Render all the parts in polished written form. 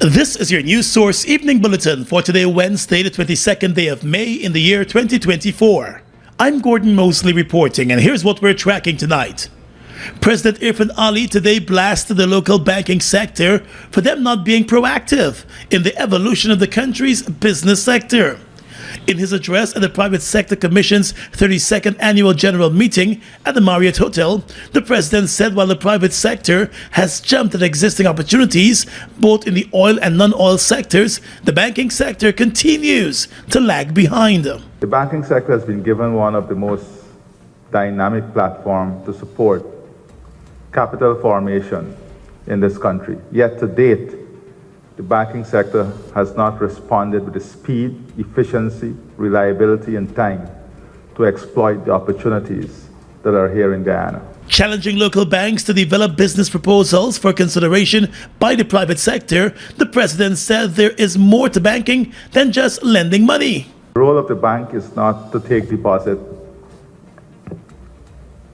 This is your news source evening bulletin for today, Wednesday, the 22nd day of May in the year 2024. I'm Gordon Mosley reporting, and here's what we're tracking tonight. President Irfan Ali today blasted the local banking sector for them not being proactive in the evolution of the country's business sector. In his address at the Private Sector Commission's 32nd Annual General Meeting at the Marriott Hotel, the president said while the private sector has jumped at existing opportunities, both in the oil and non-oil sectors, the banking sector continues to lag behind. The banking sector has been given one of the most dynamic platforms to support capital formation in this country. Yet to date, the banking sector has not responded with the speed, efficiency, reliability, and time to exploit the opportunities that are here in Guyana. Challenging local banks to develop business proposals for consideration by the private sector, the president said there is more to banking than just lending money. The role of the bank is not to take deposit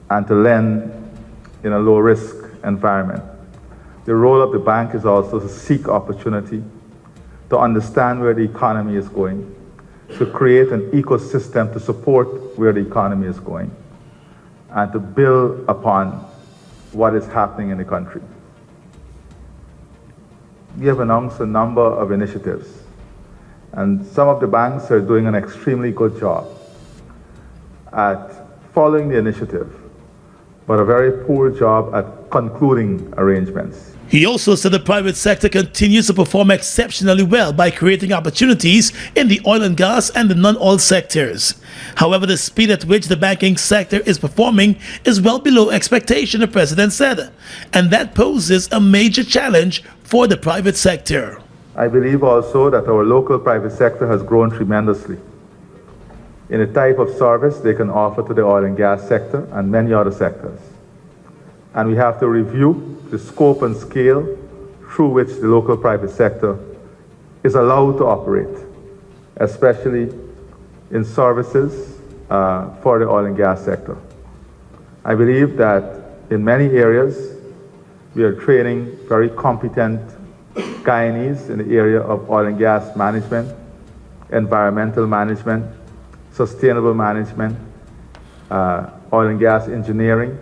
and to lend in a low-risk environment. The role of the bank is also to seek opportunity, to understand where the economy is going, to create an ecosystem to support where the economy is going, and to build upon what is happening in the country. We have announced a number of initiatives, and some of the banks are doing an extremely good job at following the initiative, but a very poor job at concluding arrangements. He also said the private sector continues to perform exceptionally well by creating opportunities in the oil and gas and the non-oil sectors. However, the speed at which the banking sector is performing is well below expectation, the president said, and that poses a major challenge for the private sector. I believe also that our local private sector has grown tremendously in the type of service they can offer to the oil and gas sector and many other sectors. And we have to review the scope and scale through which the local private sector is allowed to operate, especially in services for the oil and gas sector. I believe that in many areas, we are training very competent Guyanese in the area of oil and gas management, environmental management, sustainable management, oil and gas engineering.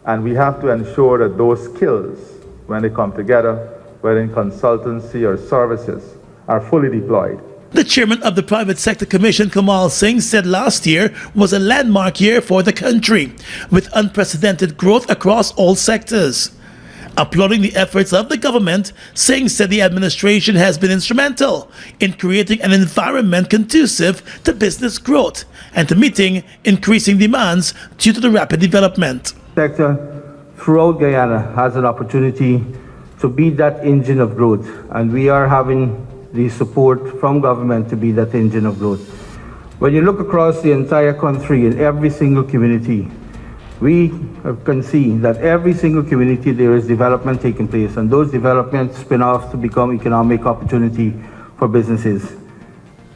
And we have to ensure that those skills, when they come together, whether in consultancy or services, are fully deployed. The chairman of the Private Sector Commission, Kamal Singh, said last year was a landmark year for the country, with unprecedented growth across all sectors. Applauding the efforts of the government, Singh said the administration has been instrumental in creating an environment conducive to business growth and to meeting increasing demands due to the rapid development. Sector throughout Guyana has an opportunity to be that engine of growth, and we are having the support from government to be that engine of growth. When you look across the entire country in every single community, we can see that every single community there is development taking place, and those developments spin off to become economic opportunity for businesses.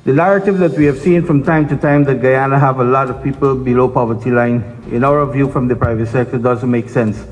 The narrative that we have seen from time to time that Guyana have a lot of people below poverty line, in our view from the private sector, doesn't make sense.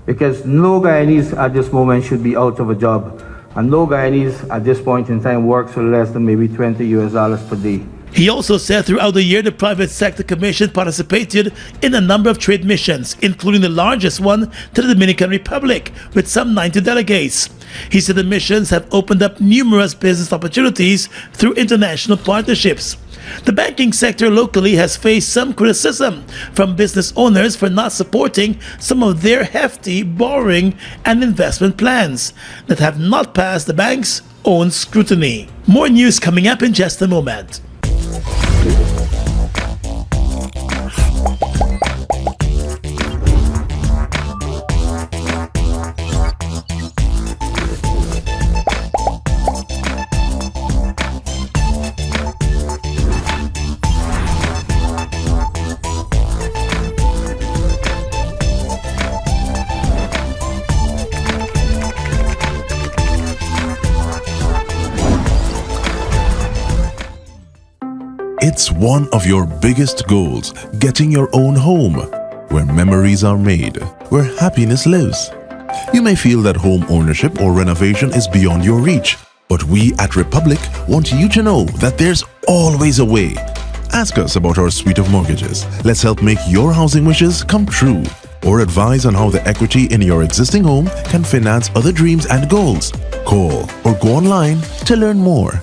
Because no Guyanese at this moment should be out of a job. And no Guyanese at this point in time works for less than maybe $20 per day. He also said throughout the year the Private Sector Commission participated in a number of trade missions, including the largest one to the Dominican Republic, with some 90 delegates. He said the missions have opened up numerous business opportunities through international partnerships. The banking sector locally has faced some criticism from business owners for not supporting some of their hefty borrowing and investment plans that have not passed the bank's own scrutiny. More news coming up in just a moment. It's one of your biggest goals, getting your own home, where memories are made, where happiness lives. You may feel that home ownership or renovation is beyond your reach, But we at Republic want you to know that there's always a way. Ask us about our suite of mortgages. Let's help make your housing wishes come true. Or advise on how the equity in your existing home can finance other dreams and goals. Call or go online to learn more.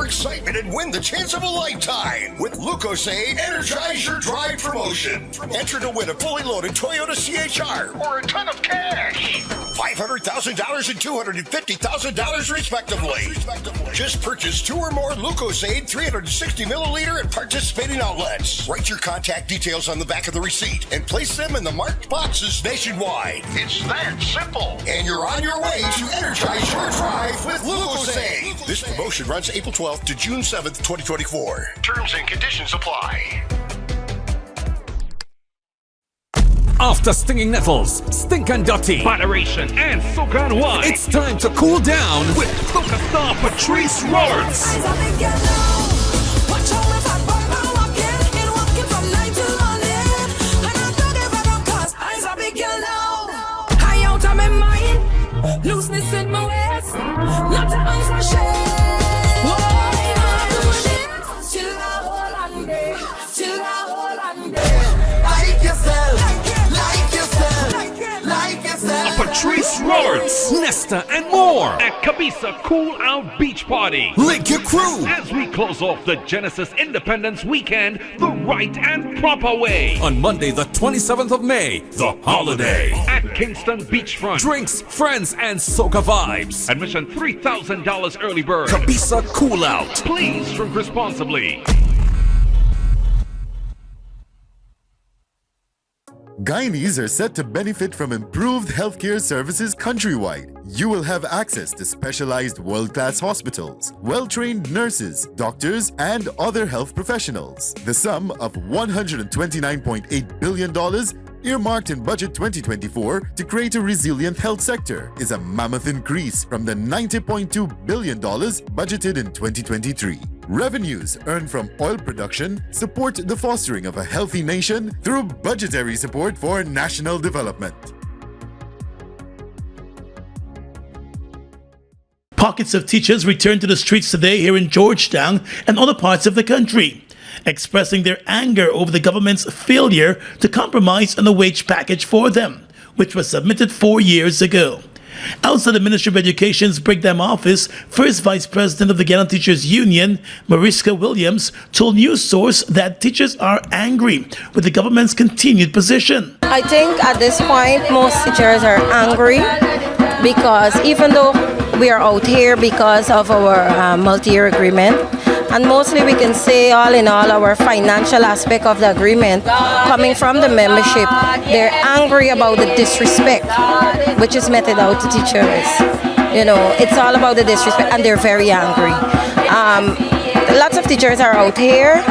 Excitement and win the chance of a lifetime with Lucos Energize Your Drive promotion. Enter to win a fully loaded Toyota CHR or a ton of cash. $500,000 and $250,000 respectively. Just purchase 2 or more Lucosade 360 milliliter at participating outlets. Write your contact details on the back of the receipt and place them in the marked boxes nationwide. It's that simple. And you're on your way to energize your drive with Lucosade. This promotion runs April 12th to June 7th, 2024. Terms and conditions apply. After stinging nettles, stink and dirty, moderation, and soca and wine, it's time to cool down with soca star Patrice Roberts. Looseness in my waist, not to answer my shame. Patrice Roberts, Nesta and more at Cabisa Cool Out Beach Party. Link your crew As we close off the Genesis Independence Weekend the right and proper way. on Monday the 27th of May, the holiday. At Kingston Beachfront. Drinks, friends, and soca vibes. Admission $3,000 early bird. Cabisa Cool Out. Please drink responsibly. Guyanese are set to benefit from improved healthcare services countrywide. You will have access to specialized world-class hospitals, well-trained nurses, doctors, and other health professionals. The sum of $129.8 billion earmarked in Budget 2024 to create a resilient health sector is a mammoth increase from the $90.2 billion budgeted in 2023. Revenues earned from oil production support the fostering of a healthy nation through budgetary support for national development. Pockets of teachers returned to the streets today here in Georgetown and other parts of the country, expressing their anger over the government's failure to compromise on a wage package for them, which was submitted 4 years ago. Outside the Ministry of Education's Brigham office, First Vice President of the Guyana Teachers Union, Mariska Williams, told News Source that teachers are angry with the government's continued position. I think at this point most teachers are angry because even though we are out here because of our multi-year agreement, and mostly we can say all in all our financial aspect of the agreement coming from the membership, they're angry about the disrespect which is meted out to teachers. You know, it's all about the disrespect and they're very angry. Lots of teachers are out here.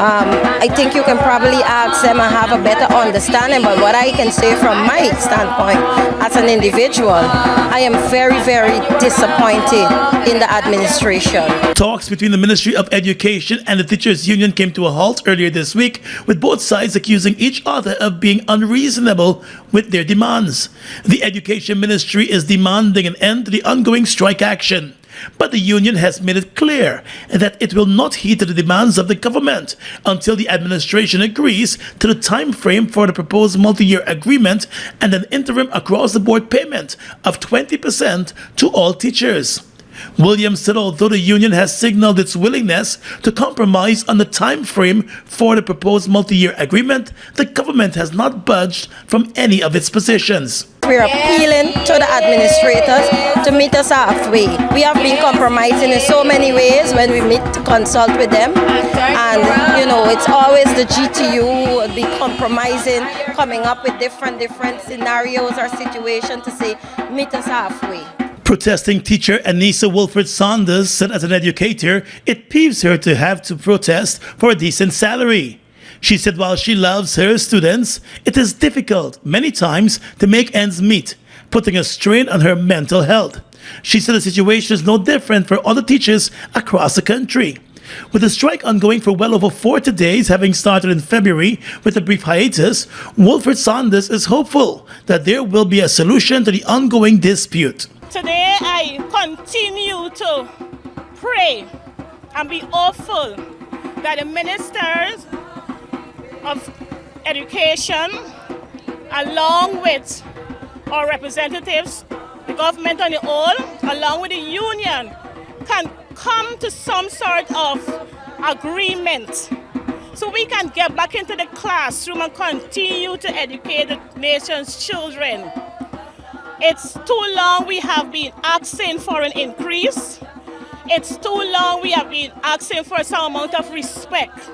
I think you can probably ask them and have a better understanding, but what I can say from my standpoint as an individual, I am very, very disappointed in the administration. Talks between the Ministry of Education and the Teachers Union came to a halt earlier this week, with both sides accusing each other of being unreasonable with their demands. The Education Ministry is demanding an end to the ongoing strike action. But the union has made it clear that it will not heed to the demands of the government until the administration agrees to the time frame for the proposed multi-year agreement and an interim across-the-board payment of 20% to all teachers. Williams said although the union has signaled its willingness to compromise on the time frame for the proposed multi-year agreement, the government has not budged from any of its positions. we're appealing to the administrators to meet us halfway. We have been compromising in so many ways when we meet to consult with them, and it's always the GTU who will be compromising, coming up with different scenarios or situations to say meet us halfway. Protesting teacher Anissa Wilfred Saunders said as an educator, it peeves her to have to protest for a decent salary. She said while she loves her students, it is difficult many times to make ends meet, putting a strain on her mental health. She said the situation is no different for other teachers across the country. With the strike ongoing for well over 40 days, having started in February with a brief hiatus, Wilfred Saunders is hopeful that there will be a solution to the ongoing dispute. Today I continue to pray and be hopeful that the ministers of education, along with our representatives, the government on the whole, along with the union, can come to some sort of agreement so we can get back into the classroom and continue to educate the nation's children. It's too long we have been asking for an increase. It's too long we have been asking for some amount of respect.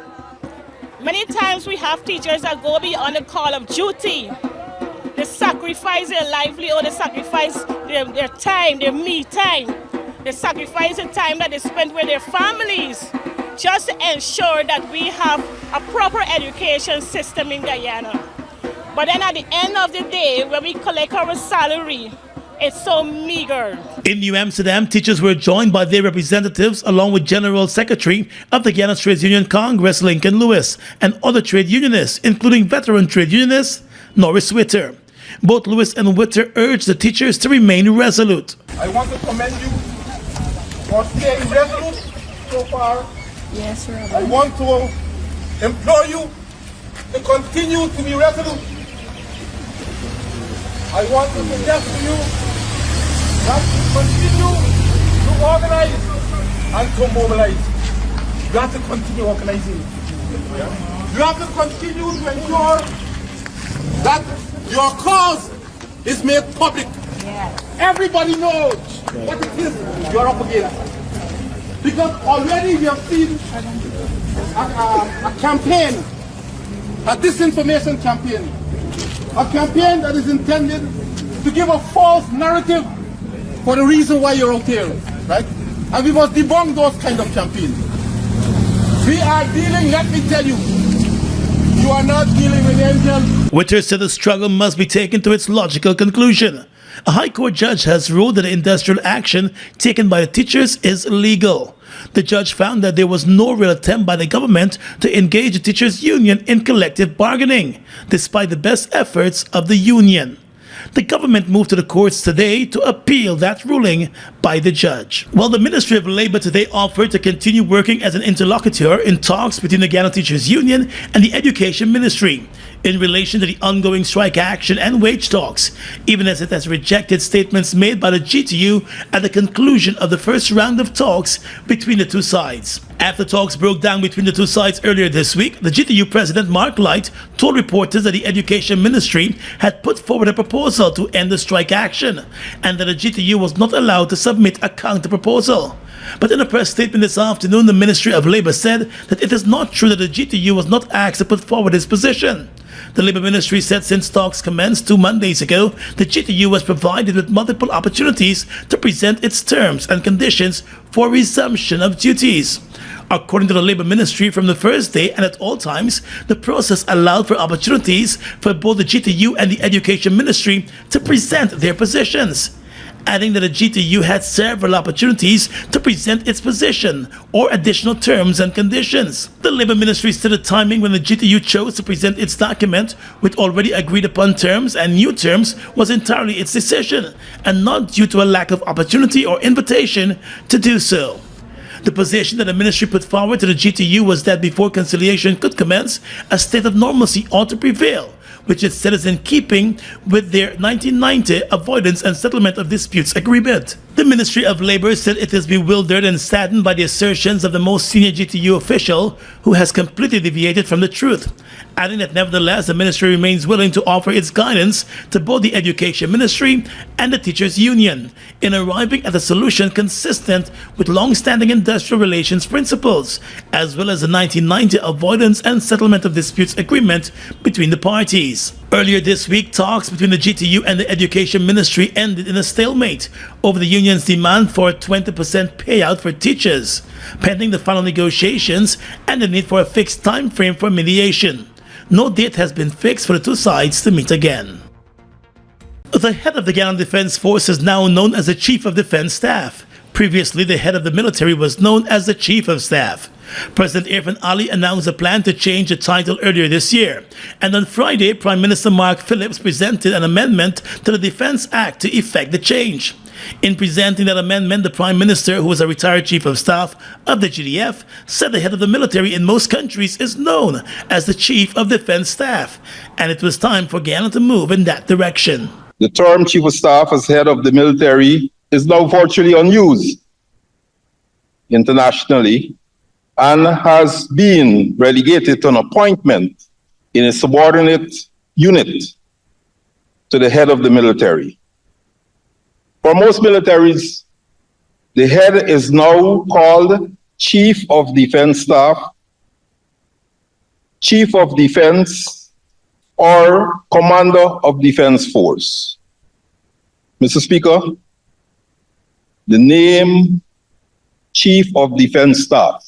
Many times we have teachers that go beyond the call of duty. They sacrifice their livelihood, they sacrifice their time, their me time. They sacrifice the time that they spend with their families just to ensure that we have a proper education system in Guyana. But then at the end of the day, when we collect our salary, it's so meager. In New Amsterdam, teachers were joined by their representatives along with General Secretary of the Guyana Trades Union Congress, Lincoln Lewis, and other trade unionists, including veteran trade unionist Norris Witter. Both Lewis and Witter urged the teachers to remain resolute. I want to commend you for staying resolute so far. Yes, Robert. I want to implore you to continue to be resolute. I want to suggest to you that you continue to organize and to mobilize. You have to continue organizing. You have to continue to ensure that your cause is made public. Everybody knows what it is you're up against. Because already we have seen a campaign, a disinformation campaign. A campaign that is intended to give a false narrative for the reason why you're out here, right? And we must debunk those kind of campaigns. We are dealing, let me tell you, you are not dealing with angels. Witter said the struggle must be taken to its logical conclusion. A High Court judge has ruled that the industrial action taken by the teachers is illegal. The judge found that there was no real attempt by the government to engage the teachers' union in collective bargaining, despite the best efforts of the union. The government moved to the courts today to appeal that ruling by the judge. Well, the Ministry of Labour today offered to continue working as an interlocutor in talks between the Guyana Teachers Union and the Education Ministry in relation to the ongoing strike action and wage talks, even as it has rejected statements made by the GTU at the conclusion of the first round of talks between the two sides. After talks broke down between the two sides earlier this week, the GTU President Mark Light told reporters that the Education Ministry had put forward a proposal to end the strike action and that the GTU was not allowed to submit a counter-proposal. But in a press statement this afternoon, the Ministry of Labour said that it is not true that the GTU was not asked to put forward its position. The Labour Ministry said since talks commenced 2 Mondays ago, the GTU was provided with multiple opportunities to present its terms and conditions for resumption of duties. According to the Labour Ministry, from the first day and at all times, the process allowed for opportunities for both the GTU and the Education Ministry to present their positions, adding that the GTU had several opportunities to present its position or additional terms and conditions. The Labour Ministry said the timing when the GTU chose to present its document with already agreed upon terms and new terms was entirely its decision and not due to a lack of opportunity or invitation to do so. The position that the ministry put forward to the GTU was that before conciliation could commence, a state of normalcy ought to prevail, which it said is in keeping with their 1990 Avoidance and Settlement of Disputes Agreement. The Ministry of Labour said it is bewildered and saddened by the assertions of the most senior GTU official who has completely deviated from the truth, adding that nevertheless the ministry remains willing to offer its guidance to both the Education Ministry and the Teachers Union in arriving at a solution consistent with long-standing industrial relations principles, as well as the 1990 Avoidance and Settlement of Disputes Agreement between the parties. Earlier this week, talks between the GTU and the Education Ministry ended in a stalemate over the union's demand for a 20% payout for teachers, pending the final negotiations and the need for a fixed time frame for mediation. No date has been fixed for the two sides to meet again. The head of the Guyana Defense Force is now known as the Chief of Defense Staff. Previously, the head of the military was known as the Chief of Staff. President Irfan Ali announced a plan to change the title earlier this year, and on Friday, Prime Minister Mark Phillips presented an amendment to the Defense Act to effect the change. In presenting that amendment, the Prime Minister, who was a retired Chief of Staff of the GDF, said the head of the military in most countries is known as the Chief of Defense Staff, and it was time for Guyana to move in that direction. The term Chief of Staff as head of the military is now virtually unused internationally and has been relegated to an appointment in a subordinate unit to the head of the military. For most militaries, the head is now called Chief of Defense Staff, Chief of Defense, or Commander of Defense Force. Mr. Speaker, the name Chief of Defense Staff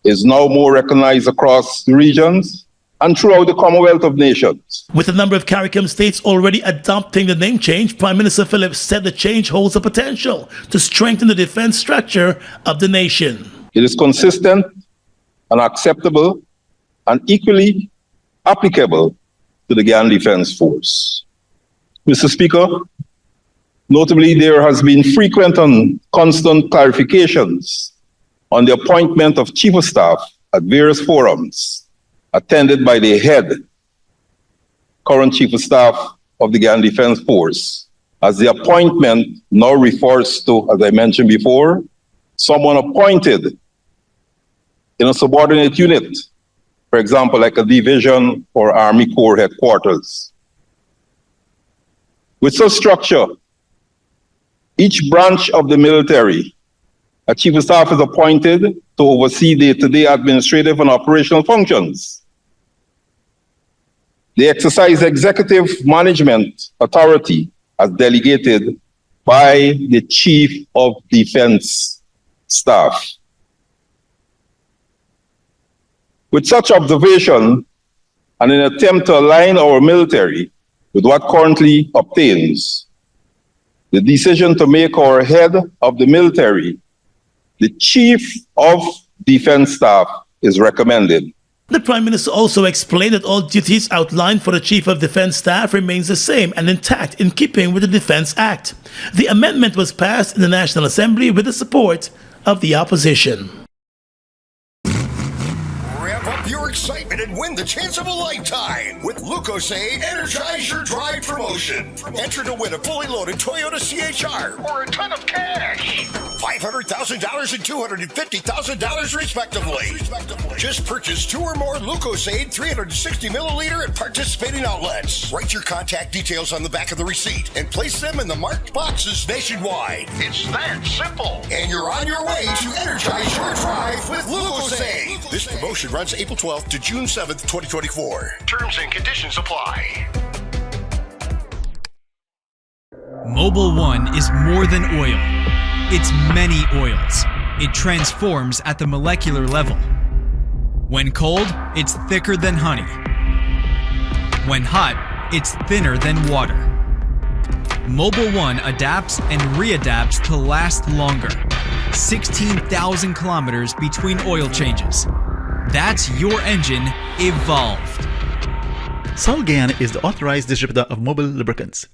is now more recognized across the regions and throughout the Commonwealth of Nations. With a number of CARICOM states already adopting the name change, Prime Minister Phillips said the change holds the potential to strengthen the defense structure of the nation. It is consistent and acceptable and equally applicable to the Guyana Defense Force. Mr. Speaker, notably, there has been frequent and constant clarifications on the appointment of Chief of Staff at various forums attended by the head, current Chief of Staff of the Guyana Defense Force, as the appointment now refers to, as I mentioned before, someone appointed in a subordinate unit, for example, like a division or Army Corps headquarters. With such structure, each branch of the military, a Chief of Staff is appointed to oversee day-to-day administrative and operational functions. They exercise executive management authority as delegated by the Chief of Defense Staff. With such observation, and in an attempt to align our military with what currently obtains, the decision to make our head of the military the Chief of Defense Staff is recommended. The Prime Minister also explained that all duties outlined for the Chief of Defense Staff remains the same and intact in keeping with the Defense Act. The amendment was passed in the National Assembly with the support of the opposition. Ramp up your excitement and win the chance of a lifetime with Lucos Energize Your Drive promotion. Enter to win a fully loaded Toyota CHR or a ton of cash. $500,000 and $250,000 respectively. Just purchase 2 or more Lucosade 360 milliliter at participating outlets. Write your contact details on the back of the receipt and place them in the marked boxes nationwide. It's that simple. And you're on your way to energize your drive with Lucosade. This promotion runs April 12th to June 7th, 2024. Terms and conditions apply. Mobil 1 is more than oil. It's many oils. It transforms at the molecular level. When cold, it's thicker than honey. When hot, it's thinner than water. Mobil 1 adapts and readapts to last longer. 16,000 kilometers between oil changes. That's your engine evolved. Sol Guyana is the authorized distributor of Mobil lubricants.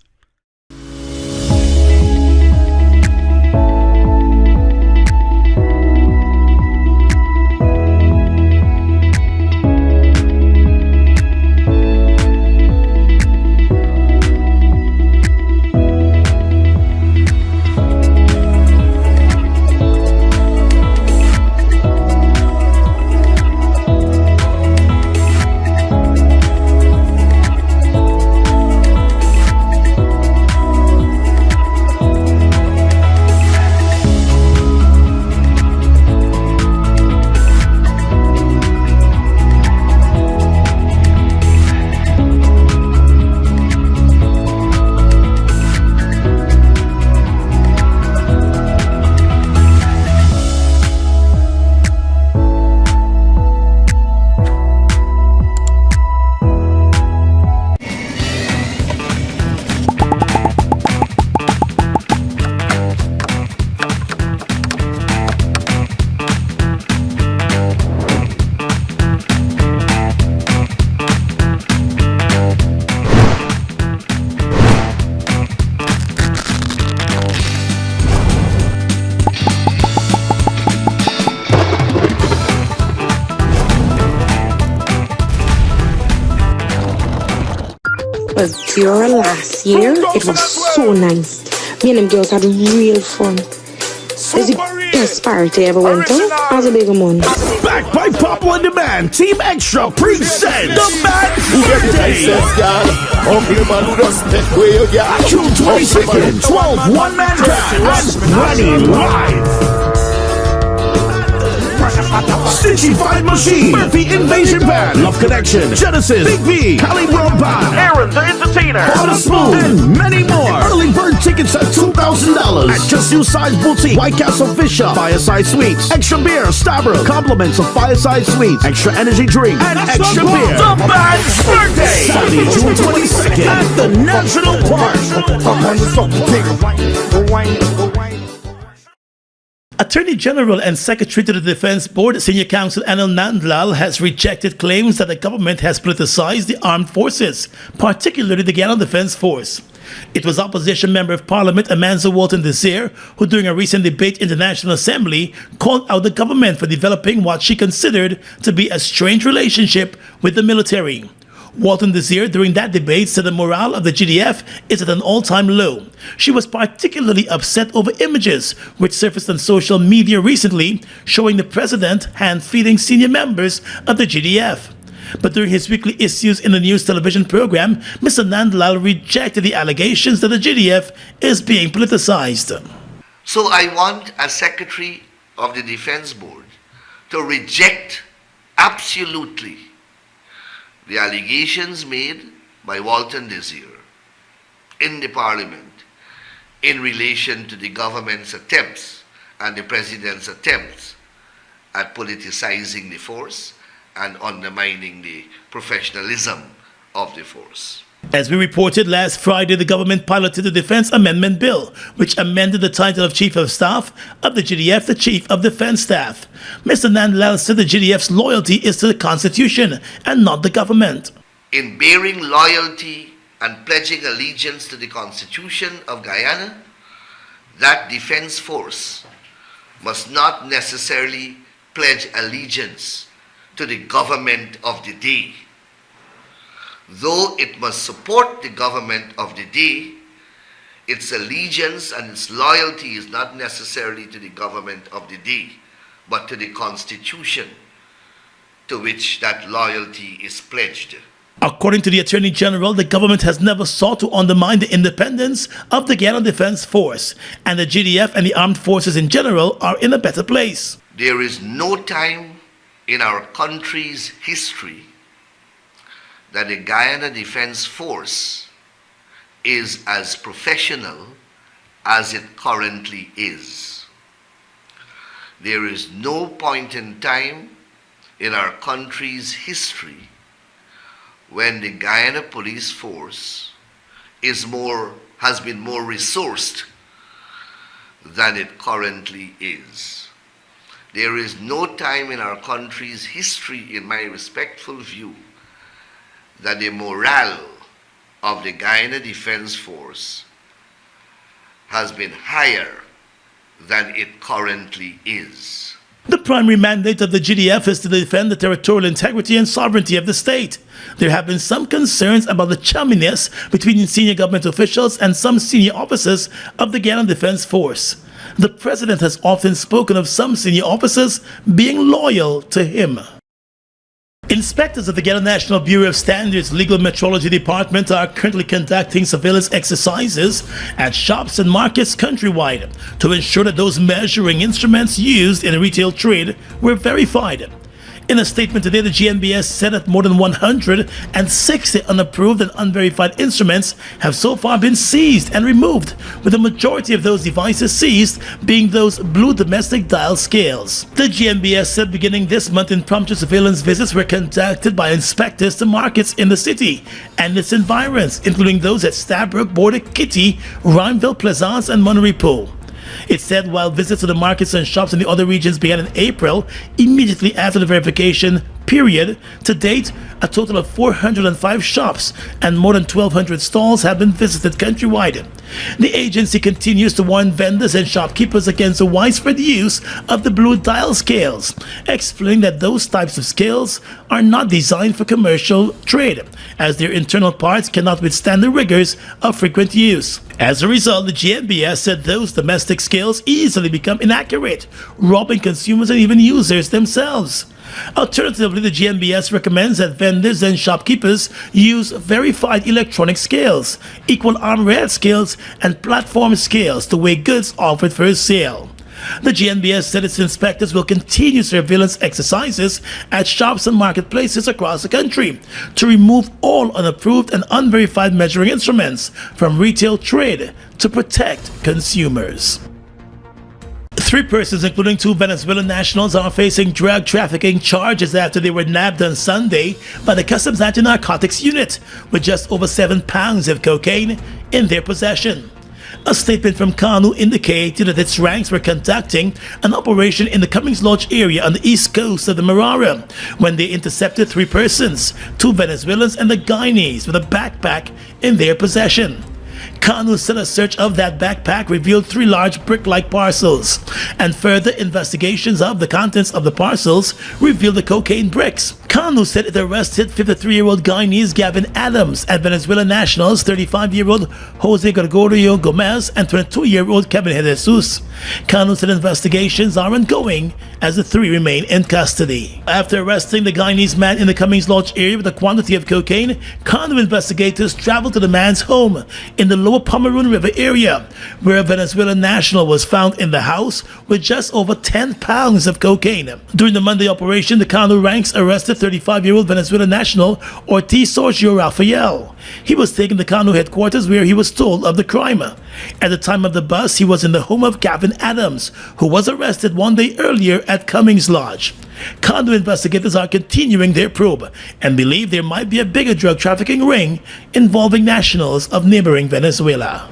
Meteor last year. It was so nice. Me and them girls had real fun. It's the best party I ever went to. As a big one. Backed by Pablo and the Band, Team Extra present the Band Birthday. June 22nd, 12 one-man bands running live. Stitchy Fight Machine, Murphy Invasion Band, Love Connection, Genesis, Big V, Cali World Band, Aaron the Entertainer, Water Smooth, and many more. Early bird tickets at $2,000 at Just You Size Boutique, White Castle Fish Shop, Fireside Suites, Extra Beer, Starbucks, compliments of Fireside Suites, Extra Energy Drink, and Extra Beer. The Band's Birthday, Saturday, June 22nd at the National Park. Attorney General and Secretary to the Defense Board, Senior Counsel Anil Nandlal, has rejected claims that the government has politicized the armed forces, particularly the Guyana Defense Force. It was Opposition Member of Parliament Amanza Walton-Desir who, during a recent debate in the National Assembly, called out the government for developing what she considered to be a strange relationship with the military. Walton-Desir, during that debate, said the morale of the GDF is at an all-time low. She was particularly upset over images which surfaced on social media recently showing the president hand-feeding senior members of the GDF. But during his weekly Issues in the News television program, Mr. Nandlal rejected the allegations that the GDF is being politicized. So I want, as Secretary of the Defense Board, to reject absolutely the allegations made by Walton-Desir in the Parliament in relation to the government's attempts and the President's attempts at politicizing the force and undermining the professionalism of the force. As we reported last Friday, the government piloted the Defense Amendment Bill, which amended the title of Chief of Staff of the GDF to Chief of Defense Staff. Mr. Nandlal said the GDF's loyalty is to the Constitution and not the government. In bearing loyalty and pledging allegiance to the Constitution of Guyana, that defense force must not necessarily pledge allegiance to the government of the day. Though it must support the government of the day, its allegiance and its loyalty is not necessarily to the government of the day, but to the Constitution to which that loyalty is pledged. According to the Attorney General, the government has never sought to undermine the independence of the Guyana Defense Force, and the GDF and the armed forces in general are in a better place. There is no time in our country's history that the Guyana Defense Force is as professional as it currently is. There is no point in time in our country's history when the Guyana Police Force has been more resourced than it currently is. There is no time in our country's history, in my respectful view, that the morale of the Guyana Defense Force has been higher than it currently is. The primary mandate of the GDF is to defend the territorial integrity and sovereignty of the state. There have been some concerns about the chumminess between senior government officials and some senior officers of the Guyana Defense Force. The president has often spoken of some senior officers being loyal to him. Inspectors of the Guyana National Bureau of Standards Legal Metrology Department are currently conducting surveillance exercises at shops and markets countrywide to ensure that those measuring instruments used in the retail trade were verified. In a statement today, the GNBS said that more than 160 unapproved and unverified instruments have so far been seized and removed, with the majority of those devices seized being those blue domestic dial scales. The GNBS said beginning this month, impromptu surveillance visits were conducted by inspectors to markets in the city and its environs, including those at Stabroek, Border, Kitty, Rhymeville, Plaisance, and Monterey-Pool. It said while visits to the markets and shops in the other regions began in April, immediately after the verification period. To date, a total of 405 shops and more than 1,200 stalls have been visited countrywide. The agency continues to warn vendors and shopkeepers against the widespread use of the blue dial scales, explaining that those types of scales are not designed for commercial trade, as their internal parts cannot withstand the rigors of frequent use. As a result, the GNBS said those domestic scales easily become inaccurate, robbing consumers and even users themselves. Alternatively, the GNBS recommends that vendors and shopkeepers use verified electronic scales, equal arm red scales, and platform scales to weigh goods offered for sale. The GNBS said its inspectors will continue surveillance exercises at shops and marketplaces across the country to remove all unapproved and unverified measuring instruments from retail trade to protect consumers. 3 persons, including 2 Venezuelan nationals, are facing drug trafficking charges after they were nabbed on Sunday by the Customs Anti-Narcotics Unit with just over 7 pounds of cocaine in their possession. A statement from CANU indicated that its ranks were conducting an operation in the Cummings Lodge area on the east coast of the Marara when they intercepted 3 persons, 2 Venezuelans and the Guyanese, with a backpack in their possession. CANU said a search of that backpack revealed 3 large brick-like parcels, and further investigations of the contents of the parcels revealed the cocaine bricks. CANU said it arrested 53-year-old Guyanese Gavin Adams and Venezuelan nationals 35-year-old Jose Gregorio Gomez and 22-year-old Kevin Jesus. CANU said investigations are ongoing as the 3 remain in custody. After arresting the Guyanese man in the Cummings Lodge area with a quantity of cocaine, CANU investigators traveled to the man's home in the Lower Pomeroon River area, where a Venezuelan national was found in the house with just over 10 pounds of cocaine. During the Monday operation, the CANU ranks arrested 35-year-old Venezuelan national Ortiz Sergio Rafael. He was taken to CANU headquarters where he was told of the crime. At the time of the bust, he was in the home of Gavin Adams, who was arrested 1 day earlier at Cummings Lodge. CANU investigators are continuing their probe and believe there might be a bigger drug trafficking ring involving nationals of neighboring Venezuela.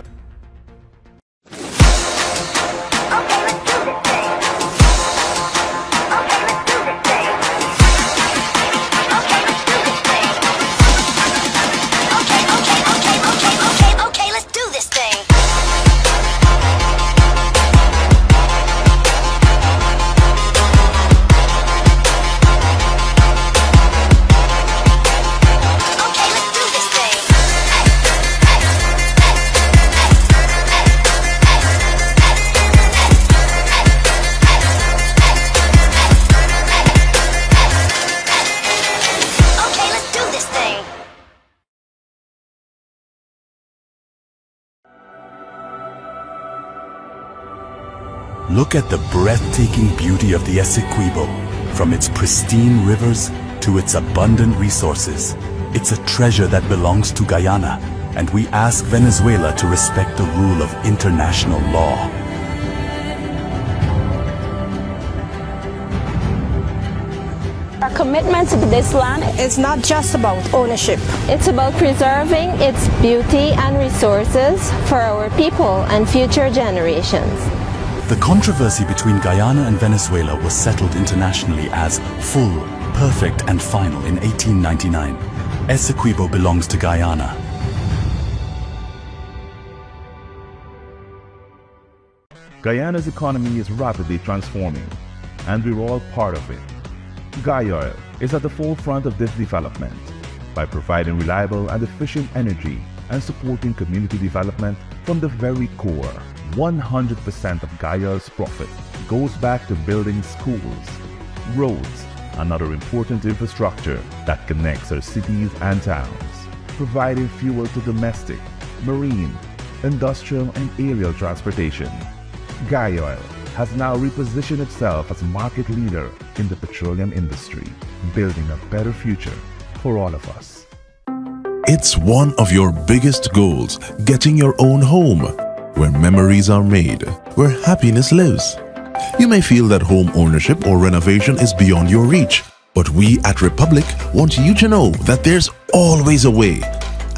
Look at the breathtaking beauty of the Essequibo, from its pristine rivers to its abundant resources. It's a treasure that belongs to Guyana, and we ask Venezuela to respect the rule of international law. Our commitment to this land is not just about ownership. It's about preserving its beauty and resources for our people and future generations. The controversy between Guyana and Venezuela was settled internationally as full, perfect, and final in 1899. Essequibo belongs to Guyana. Guyana's economy is rapidly transforming, and we're all part of it. Guyoil is at the forefront of this development by providing reliable and efficient energy and supporting community development from the very core. 100% of Guyoil's profit goes back to building schools, roads, and other important infrastructure that connects our cities and towns, providing fuel to domestic, marine, industrial, and aerial transportation. Guyoil has now repositioned itself as market leader in the petroleum industry, building a better future for all of us. It's one of your biggest goals, getting your own home, where memories are made, where happiness lives. You may feel that home ownership or renovation is beyond your reach, but we at Republic want you to know that there's always a way.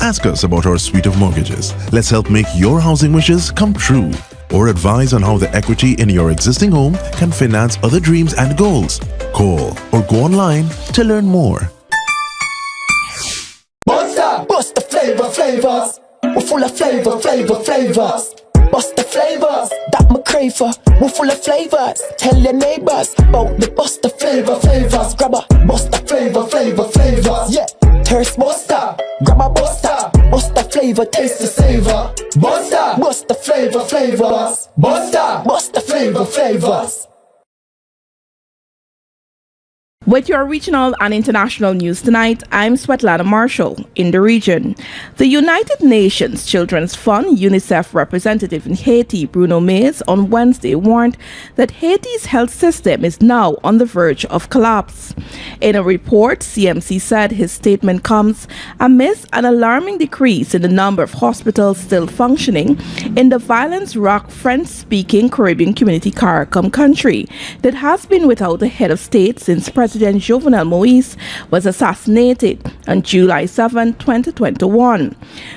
Ask us about our suite of mortgages. Let's help make your housing wishes come true, or advise on how the equity in your existing home can finance other dreams and goals. Call or go online to learn more. Bust the flavors. We're full of flavors. Bust the flavors, that me crave for. We're full of flavors. Tell your neighbors about the bust the flavors. Grab a bust the flavors. Yeah, thirst buster, grab a buster. Bust the flavor, taste the savor. Bust the flavors. Bust the flavors. With your regional and international news tonight, I'm Svetlana Marshall in the region. The United Nations Children's Fund UNICEF representative in Haiti, Bruno Mays, on Wednesday warned that Haiti's health system is now on the verge of collapse. In a report, CMC said his statement comes amidst an alarming decrease in the number of hospitals still functioning in the violence-rocked French-speaking Caribbean community CARICOM country that has been without a head of state since President Jovenel Moïse was assassinated on July 7, 2021.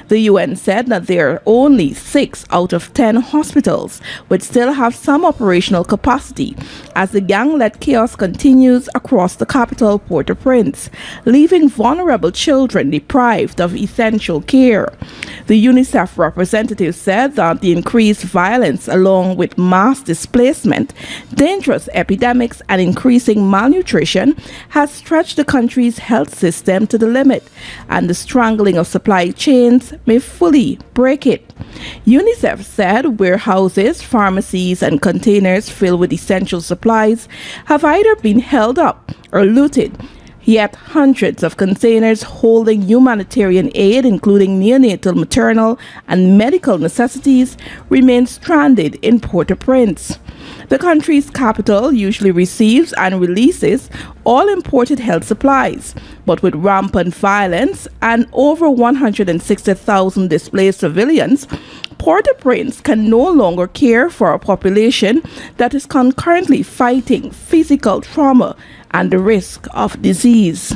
The UN said that there are only 6 out of 10 hospitals which still have some operational capacity as the gang-led chaos continues across the capital, Port-au-Prince, leaving vulnerable children deprived of essential care. The UNICEF representative said that the increased violence along with mass displacement, dangerous epidemics and increasing malnutrition has stretched the country's health system to the limit, and the strangling of supply chains may fully break it. UNICEF said warehouses, pharmacies, and containers filled with essential supplies have either been held up or looted. Yet hundreds of containers holding humanitarian aid, including neonatal, maternal, and medical necessities, remain stranded in Port-au-Prince. The country's capital usually receives and releases all imported health supplies, but with rampant violence and over 160,000 displaced civilians, Port-au-Prince can no longer care for a population that is concurrently fighting physical trauma and the risk of disease.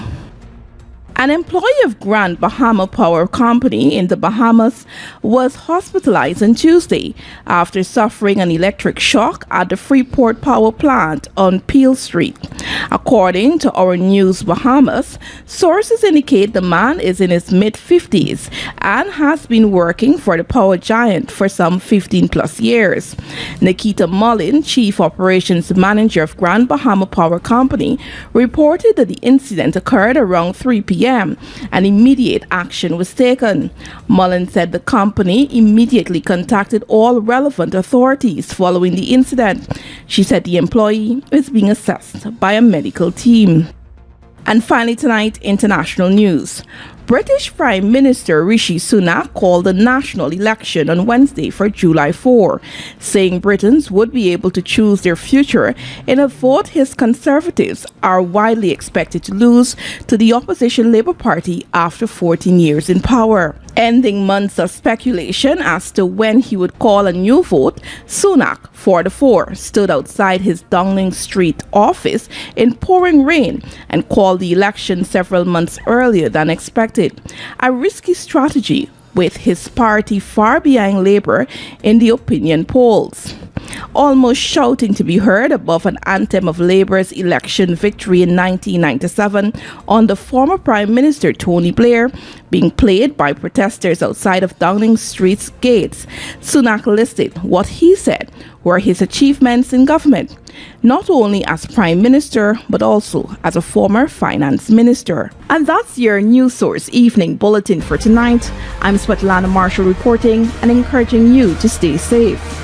An employee of Grand Bahama Power Company in the Bahamas was hospitalized on Tuesday after suffering an electric shock at the Freeport Power Plant on Peel Street. According to Our News Bahamas, sources indicate the man is in his mid-50s and has been working for the power giant for some 15 plus years. Nikita Mullin, Chief Operations Manager of Grand Bahama Power Company, reported that the incident occurred around 3 p.m. and immediate action was taken. Mullen said the company immediately contacted all relevant authorities following the incident. She said the employee is being assessed by a medical team. And finally tonight, international news. British Prime Minister Rishi Sunak called a national election on Wednesday for July 4, saying Britons would be able to choose their future in a vote his Conservatives are widely expected to lose to the opposition Labour Party after 14 years in power. Ending months of speculation as to when he would call a new vote, Sunak, 44, stood outside his Downing Street office in pouring rain and called the election several months earlier than expected. A risky strategy with his party far behind Labour in the opinion polls. Almost shouting to be heard above an anthem of Labour's election victory in 1997 on the former Prime Minister Tony Blair being played by protesters outside of Downing Street's gates, Sunak listed what he said were his achievements in government, not only as Prime Minister but also as a former Finance Minister. And that's your News Source Evening Bulletin for tonight. I'm Svetlana Marshall reporting and encouraging you to stay safe.